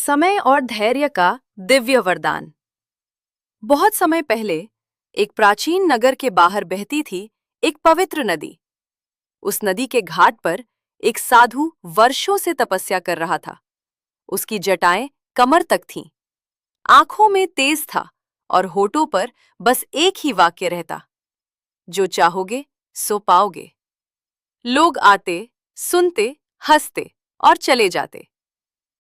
समय और धैर्य का दिव्य वरदान। बहुत समय पहले एक प्राचीन नगर के बाहर बहती थी एक पवित्र नदी। उस नदी के घाट पर एक साधु वर्षों से तपस्या कर रहा था। उसकी जटाएं कमर तक थीं, आंखों में तेज था और होठों पर बस एक ही वाक्य रहता, जो चाहोगे सो पाओगे। लोग आते, सुनते, हंसते और चले जाते।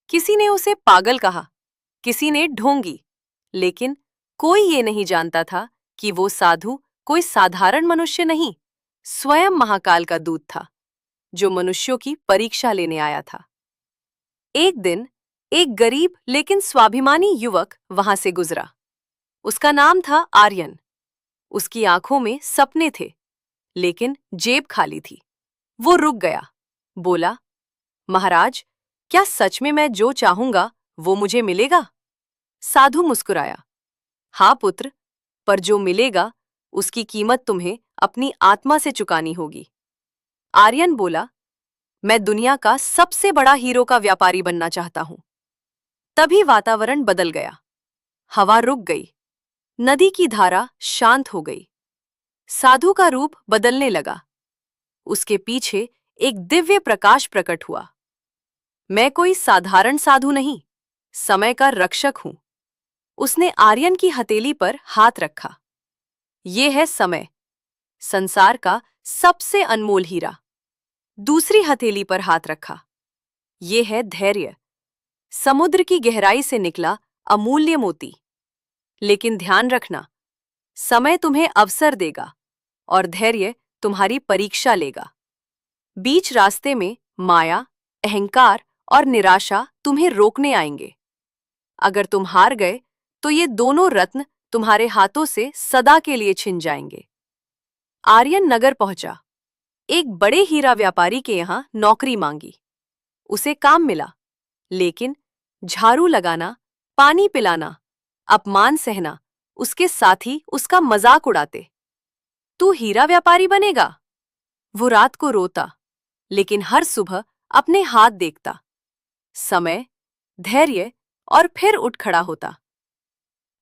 किसी ने उसे पागल कहा, किसी ने ढोंगी, लेकिन कोई ये नहीं जानता था कि वो साधु कोई साधारण मनुष्य नहीं, स्वयं महाकाल का दूत था, जो मनुष्यों की परीक्षा लेने आया था। एक दिन एक गरीब लेकिन स्वाभिमानी युवक वहां से गुजरा। उसका नाम था आर्यन। उसकी आंखों में सपने थे, लेकिन जेब खाली थी। वो रुक गया, बोला, महाराज, क्या सच में मैं जो चाहूंगा वो मुझे मिलेगा? साधु मुस्कुराया, हाँ पुत्र, पर जो मिलेगा उसकी कीमत तुम्हें अपनी आत्मा से चुकानी होगी। आर्यन बोला, मैं दुनिया का सबसे बड़ा हीरो का व्यापारी बनना चाहता हूं। तभी वातावरण बदल गया। हवा रुक गई, नदी की धारा शांत हो गई। साधु का रूप बदलने लगा। उसके पीछे एक दिव्य प्रकाश प्रकट हुआ। मैं कोई साधारण साधु नहीं, समय का रक्षक हूं। उसने आर्यन की हथेली पर हाथ रखा। ये है समय, संसार का सबसे अनमोल हीरा। दूसरी हथेली पर हाथ रखा। ये है धैर्य, समुद्र की गहराई से निकला अमूल्य मोती। लेकिन ध्यान रखना, समय तुम्हें अवसर देगा और धैर्य तुम्हारी परीक्षा लेगा। बीच रास्ते में माया, अहंकार और निराशा तुम्हें रोकने आएंगे। अगर तुम हार गए तो ये दोनों रत्न तुम्हारे हाथों से सदा के लिए छिन जाएंगे। आर्यन नगर पहुंचा। एक बड़े हीरा व्यापारी के यहां नौकरी मांगी। उसे काम मिला, लेकिन झाड़ू लगाना, पानी पिलाना, अपमान सहना, उसके साथी उसका मजाक उड़ाते। तू हीरा व्यापारी बनेगा? वो रात को रोता, लेकिन हर सुबह अपने हाथ देखता। समय, धैर्य और फिर उठ खड़ा होता।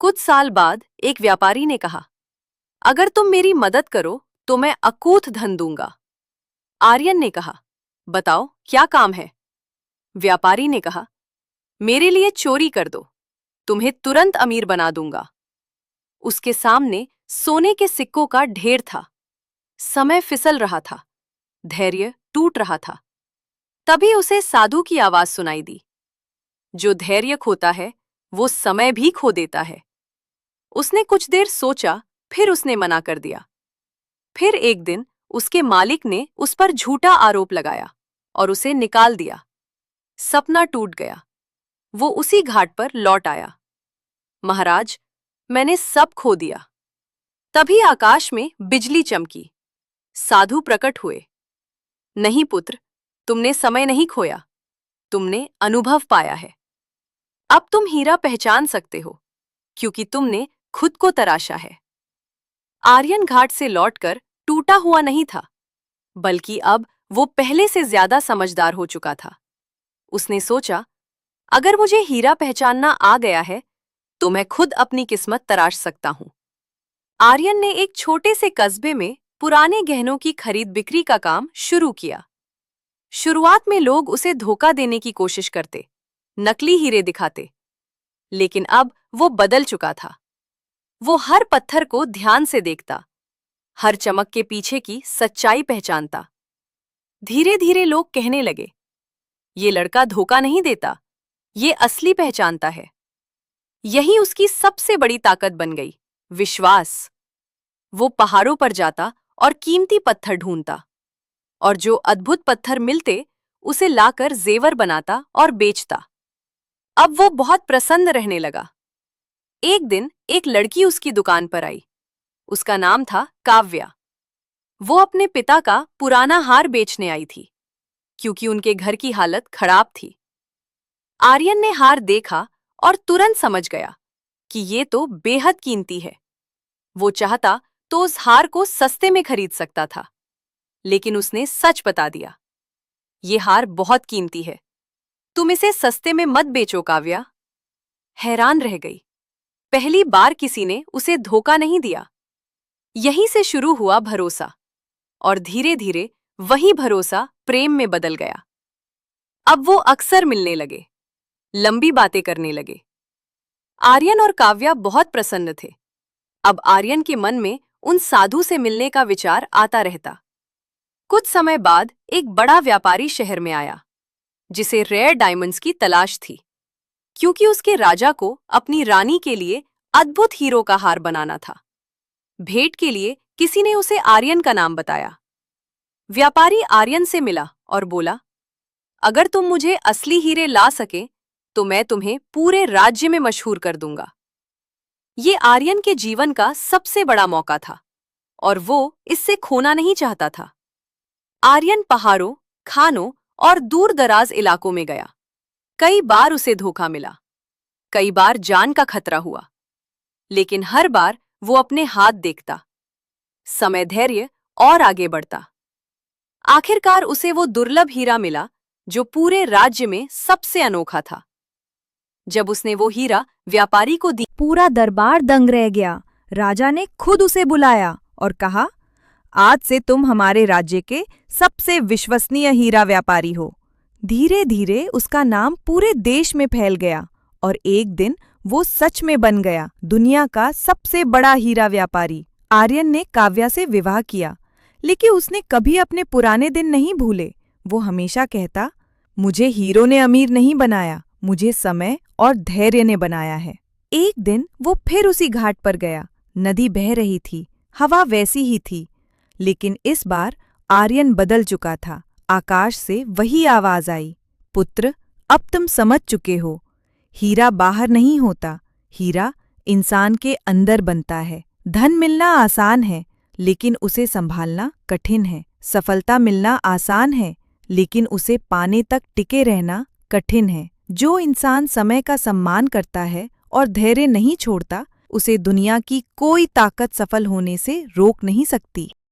कुछ साल बाद एक व्यापारी ने कहा, अगर तुम मेरी मदद करो तो मैं अकूत धन दूंगा। आर्यन ने कहा, बताओ क्या काम है? व्यापारी ने कहा, मेरे लिए चोरी कर दो, तुम्हें तुरंत अमीर बना दूंगा। उसके सामने सोने के सिक्कों का ढेर था। समय फिसल रहा था, धैर्य टूट रहा था। तभी उसे साधु की आवाज सुनाई दी, जो धैर्य खोता है वो समय भी खो देता है। उसने कुछ देर सोचा, फिर उसने मना कर दिया। फिर एक दिन उसके मालिक ने उस पर झूठा आरोप लगाया और उसे निकाल दिया। सपना टूट गया। वो उसी घाट पर लौट आया। महाराज, मैंने सब खो दिया। तभी आकाश में बिजली चमकी। साधु प्रकट हुए। नहीं पुत्र, तुमने समय नहीं खोया, तुमने अनुभव पाया है। अब तुम हीरा पहचान सकते हो, क्योंकि तुमने खुद को तराशा है। आर्यन घाट से लौटकर टूटा हुआ नहीं था, बल्कि अब वो पहले से ज्यादा समझदार हो चुका था। उसने सोचा, अगर मुझे हीरा पहचानना आ गया है तो मैं खुद अपनी किस्मत तराश सकता हूं। आर्यन ने एक छोटे से कस्बे में पुराने गहनों की खरीद बिक्री का काम शुरू किया। शुरुआत में लोग उसे धोखा देने की कोशिश करते, नकली हीरे दिखाते, लेकिन अब वो बदल चुका था। वो हर पत्थर को ध्यान से देखता, हर चमक के पीछे की सच्चाई पहचानता। धीरे धीरे लोग कहने लगे, ये लड़का धोखा नहीं देता, ये असली पहचानता है। यही उसकी सबसे बड़ी ताकत बन गई, विश्वास। वो पहाड़ों पर जाता और कीमती पत्थर ढूंढता, और जो अद्भुत पत्थर मिलते उसे लाकर जेवर बनाता और बेचता। अब वो बहुत प्रसन्न रहने लगा। एक दिन एक लड़की उसकी दुकान पर आई। उसका नाम था काव्या। वो अपने पिता का पुराना हार बेचने आई थी, क्योंकि उनके घर की हालत खराब थी। आर्यन ने हार देखा और तुरंत समझ गया कि ये तो बेहद कीमती है। वो चाहता तो उस हार को सस्ते में खरीद सकता था, लेकिन उसने सच बता दिया, ये हार बहुत कीमती है, तुम इसे सस्ते में मत बेचो काव्या। हैरान रह गई। पहली बार किसी ने उसे धोखा नहीं दिया। यहीं से शुरू हुआ भरोसा, और धीरे धीरे वही भरोसा प्रेम में बदल गया। अब वो अक्सर मिलने लगे, लंबी बातें करने लगे। आर्यन और काव्या बहुत प्रसन्न थे। अब आर्यन के मन में उन साधु से मिलने का विचार आता रहता। कुछ समय बाद एक बड़ा व्यापारी शहर में आया, जिसे रेयर डायमंड्स की तलाश थी, क्योंकि उसके राजा को अपनी रानी के लिए अद्भुत हीरो का हार बनाना था। भेंट के लिए किसी ने उसे आर्यन का नाम बताया। व्यापारी आर्यन से मिला और बोला, अगर तुम मुझे असली हीरे ला सके तो मैं तुम्हें पूरे राज्य में मशहूर कर दूंगा। ये आर्यन के जीवन का सबसे बड़ा मौका था, और वो इससे खोना नहीं चाहता था। आर्यन पहाड़ों, खानों और दूर दराज इलाकों में गया। कई बार उसे धोखा मिला, कई बार जान का खतरा हुआ, लेकिन हर बार वो अपने हाथ देखता, समय धैर्य और आगे बढ़ता। आखिरकार उसे वो दुर्लभ हीरा मिला जो पूरे राज्य में सबसे अनोखा था। जब उसने वो हीरा व्यापारी को दी, पूरा दरबार दंग रह गया। राजा ने खुद उसे बुलाया और कहा, आज से तुम हमारे राज्य के सबसे विश्वसनीय हीरा व्यापारी हो। धीरे धीरे उसका नाम पूरे देश में फैल गया और एक दिन वो सच में बन गया दुनिया का सबसे बड़ा हीरा व्यापारी। आर्यन ने काव्या से विवाह किया, लेकिन उसने कभी अपने पुराने दिन नहीं भूले। वो हमेशा कहता, मुझे हीरो ने अमीर नहीं बनाया, मुझे समय और धैर्य ने बनाया है। एक दिन वो फिर उसी घाट पर गया। नदी बह रही थी, हवा वैसी ही थी, लेकिन इस बार आर्यन बदल चुका था। आकाश से वही आवाज आई, पुत्र, अब तुम समझ चुके हो, हीरा बाहर नहीं होता, हीरा इंसान के अंदर बनता है। धन मिलना आसान है, लेकिन उसे संभालना कठिन है। सफलता मिलना आसान है, लेकिन उसे पाने तक टिके रहना कठिन है। जो इंसान समय का सम्मान करता है और धैर्य नहीं छोड़ता, उसे दुनिया की कोई ताकत सफल होने से रोक नहीं सकती।